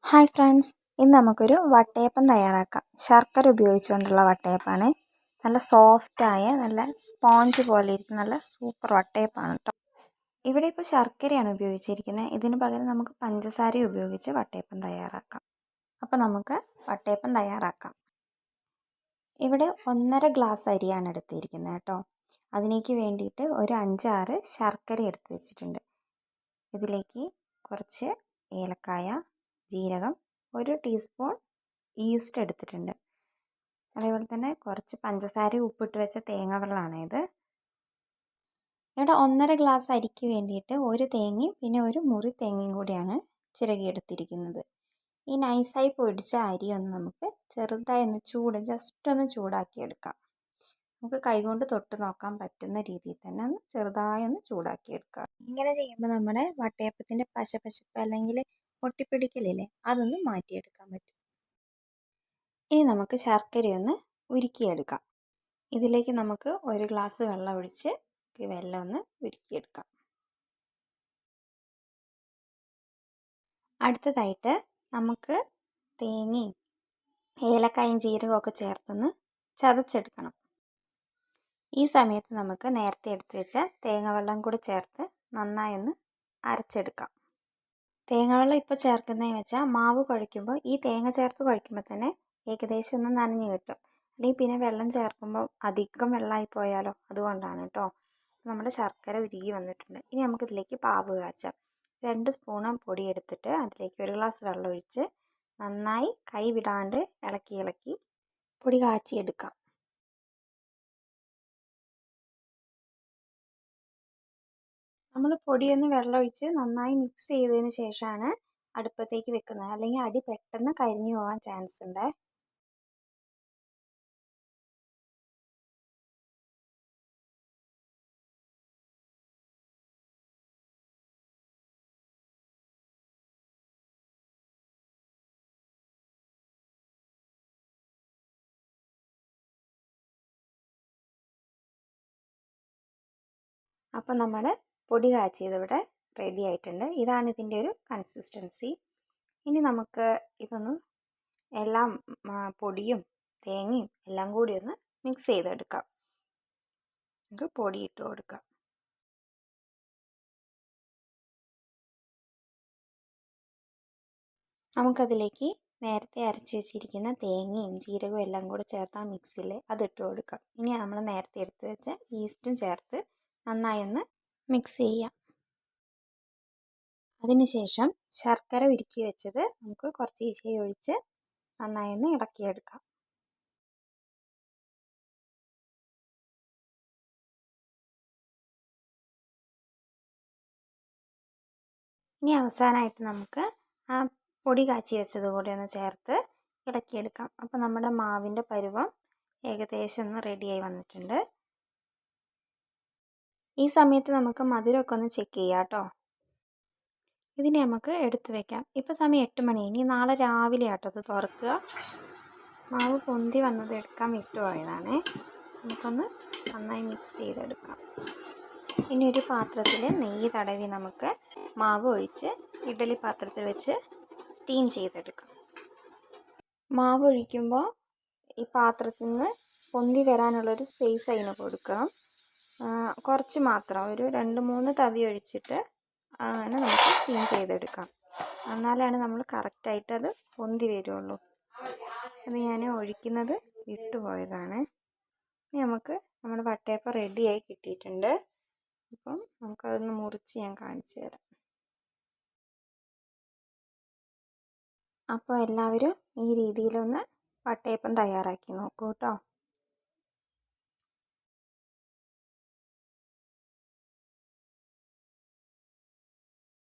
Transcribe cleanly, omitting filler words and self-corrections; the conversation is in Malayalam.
ഹായ് ഫ്രണ്ട്സ്, ഇന്ന് നമുക്കൊരു വട്ടയപ്പം തയ്യാറാക്കാം. ശർക്കര ഉപയോഗിച്ചുകൊണ്ടുള്ള വട്ടയപ്പമാണ്. നല്ല സോഫ്റ്റായ നല്ല സ്പോഞ്ച് പോലെ ഇരിക്കുന്ന നല്ല സൂപ്പർ വട്ടയപ്പമാണ് കേട്ടോ. ഇവിടെ ഇപ്പോൾ ശർക്കരയാണ് ഉപയോഗിച്ചിരിക്കുന്നത്. ഇതിന് പകരം നമുക്ക് പഞ്ചസാര ഉപയോഗിച്ച് വട്ടയപ്പം തയ്യാറാക്കാം. അപ്പോൾ നമുക്ക് വട്ടയപ്പം തയ്യാറാക്കാം. ഇവിടെ 1.5 ഗ്ലാസ് അരിയാണ് എടുത്തിരിക്കുന്നത് കേട്ടോ. അതിലേക്ക് വേണ്ടിയിട്ട് ഒരു 5-6 ശർക്കര എടുത്ത് വെച്ചിട്ടുണ്ട്. ഇതിലേക്ക് കുറച്ച് ഏലക്കായ, ജീരകം, 1 ടീസ്പൂൺ ഈസ്റ്റ് എടുത്തിട്ടുണ്ട്. അതേപോലെ തന്നെ കുറച്ച് പഞ്ചസാര, ഉപ്പിട്ട് വെച്ച തേങ്ങ വെള്ളമാണ് ഇത്. ഇവിടെ 1.5 ഗ്ലാസ് അരിക്ക് വേണ്ടിയിട്ട് 1 തേങ്ങയും പിന്നെ 1 മുറി തേങ്ങയും കൂടിയാണ് ചിരകിയെടുത്തിരിക്കുന്നത്. ഈ നൈസായി പൊടിച്ച അരി ഒന്ന് നമുക്ക് ചെറുതായി ഒന്ന് ജസ്റ്റ് ഒന്ന് ചൂടാക്കിയെടുക്കാം. നമുക്ക് കൈകൊണ്ട് തൊട്ട് നോക്കാൻ പറ്റുന്ന രീതിയിൽ തന്നെ ഒന്ന് ചെറുതായി ഒന്ന് ചൂടാക്കിയെടുക്കാം. ഇങ്ങനെ ചെയ്യുമ്പോൾ നമ്മുടെ വട്ടയപ്പത്തിൻ്റെ പശപ്പശപ്പ് അല്ലെങ്കിൽ ഒട്ടിപ്പിടിക്കലില്ലേ, അതൊന്ന് മാറ്റിയെടുക്കാൻ പറ്റും. ഇനി നമുക്ക് ശർക്കരയൊന്ന് ഉരുക്കിയെടുക്കാം. ഇതിലേക്ക് നമുക്ക് 1 ഗ്ലാസ് വെള്ളം ഒഴിച്ച് വെള്ളം ഒന്ന് ഉരുക്കിയെടുക്കാം. അടുത്തതായിട്ട് നമുക്ക് തേങ്ങയും ഏലക്കായും ജീരകവും ഒക്കെ ചേർത്തൊന്ന് ചതച്ചെടുക്കണം. ഈ സമയത്ത് നമുക്ക് നേരത്തെ എടുത്തു വെച്ച തേങ്ങ വെള്ളം കൂടി ചേർത്ത് നന്നായി ഒന്ന് അരച്ചെടുക്കാം. തേങ്ങാവെള്ളം ഇപ്പോൾ ചേർക്കുന്നതെന്ന് വെച്ചാൽ മാവ് കുഴയ്ക്കുമ്പോൾ ഈ തേങ്ങ ചേർത്ത് കുഴയ്ക്കുമ്പോൾ തന്നെ ഏകദേശം ഒന്ന് നനഞ്ഞ് കിട്ടും. അല്ലെങ്കിൽ പിന്നെ വെള്ളം ചേർക്കുമ്പോൾ അധികം വെള്ളമായി പോയാലോ, അതുകൊണ്ടാണ് കേട്ടോ. നമ്മുടെ ശർക്കര ഉരുകി വന്നിട്ടുണ്ട്. ഇനി നമുക്കിതിലേക്ക് പാവ് കാച്ചാം. 2 സ്പൂൺ പൊടി എടുത്തിട്ട് അതിലേക്ക് 1 ഗ്ലാസ് വെള്ളം ഒഴിച്ച് നന്നായി കൈ വിടാണ്ട് ഇളക്കി പൊടി കാച്ചിയെടുക്കാം. നമ്മൾ പൊടിയൊന്ന് വെള്ളമൊഴിച്ച് നന്നായി മിക്സ് ചെയ്തതിന് ശേഷമാണ് അടുപ്പത്തേക്ക് വെക്കുന്നത്. അല്ലെങ്കിൽ അടി പെട്ടെന്ന് കരിഞ്ഞു പോകാൻ ചാൻസ് ഉണ്ട്. അപ്പോൾ നമ്മൾ പൊടി കാച്ചിയത് ഇവിടെ റെഡി ആയിട്ടുണ്ട്. ഇതാണ് ഇതിൻ്റെ ഒരു കൺസിസ്റ്റൻസി. ഇനി നമുക്ക് ഇതൊന്ന് എല്ലാം പൊടിയും തേങ്ങയും എല്ലാം കൂടി ഒന്ന് മിക്സ് ചെയ്തെടുക്കാം. നമുക്ക് പൊടി ഇട്ട് കൊടുക്കാം. നമുക്കതിലേക്ക് നേരത്തെ അരച്ച് വെച്ചിരിക്കുന്ന തേങ്ങയും ജീരകവും എല്ലാം കൂടി ചേർത്ത് ആ മിക്സിയിൽ അതിട്ട് കൊടുക്കാം. ഇനി നമ്മൾ നേരത്തെ എടുത്ത് വെച്ച ഈസ്റ്റും ചേർത്ത് നന്നായി ഒന്ന് മിക്സ് ചെയ്യാം. അതിനുശേഷം ശർക്കര ഉരുക്കി വെച്ചത് നമുക്ക് കുറച്ച് ഈശോയി ഒഴിച്ച് നന്നായി ഒന്ന് ഇളക്കിയെടുക്കാം. ഇനി അവസാനമായിട്ട് നമുക്ക് ആ പൊടി കാച്ചി വെച്ചത് കൂടി ഒന്ന് ചേർത്ത് ഇളക്കിയെടുക്കാം. അപ്പോൾ നമ്മുടെ മാവിൻ്റെ പരുവം ഏകദേശം ഒന്ന് റെഡിയായി വന്നിട്ടുണ്ട്. ഈ സമയത്ത് നമുക്ക് മധുരമൊക്കെ ഒന്ന് ചെക്ക് ചെയ്യാം കേട്ടോ. ഇതിനെ നമുക്ക് എടുത്തു വയ്ക്കാം. ഇപ്പോൾ സമയം 8 മണി. ഇനി നാളെ രാവിലെ ആട്ടോ അത് തുറക്കുക. മാവ് പൊന്തി വന്നത് എടുക്കാൻ വിട്ടുപോയതാണേ. നമുക്കൊന്ന് നന്നായി മിക്സ് ചെയ്തെടുക്കാം. ഇനി ഒരു പാത്രത്തിൽ നെയ്യ് തടവി നമുക്ക് മാവ് ഒഴിച്ച് ഇഡ്ഡലി പാത്രത്തിൽ വെച്ച് സ്റ്റീം ചെയ്തെടുക്കാം. മാവ് ഒഴിക്കുമ്പോൾ ഈ പാത്രത്തിൽ നിന്ന് പൊന്തി വരാനുള്ളൊരു സ്പേസ് അതിന് കൊടുക്കണം. കുറച്ച് മാത്രം ഒരു 2-3 തവി ഒഴിച്ചിട്ട് അങ്ങനെ നമുക്ക് സ്റ്റീം ചെയ്തെടുക്കാം. എന്നാലാണ് നമ്മൾ കറക്റ്റായിട്ട് അത് പൊന്തി വരുള്ളൂ. അത് ഞാൻ ഒഴിക്കുന്നത് വിട്ടുപോയതാണ്. ഇനി നമുക്ക് നമ്മുടെ വട്ടയപ്പം റെഡിയായി കിട്ടിയിട്ടുണ്ട്. അപ്പം നമുക്കതൊന്ന് മുറിച്ച് ഞാൻ കാണിച്ചു തരാം. അപ്പോൾ എല്ലാവരും ഈ രീതിയിലൊന്ന് വട്ടയപ്പം തയ്യാറാക്കി നോക്കൂ കേട്ടോ.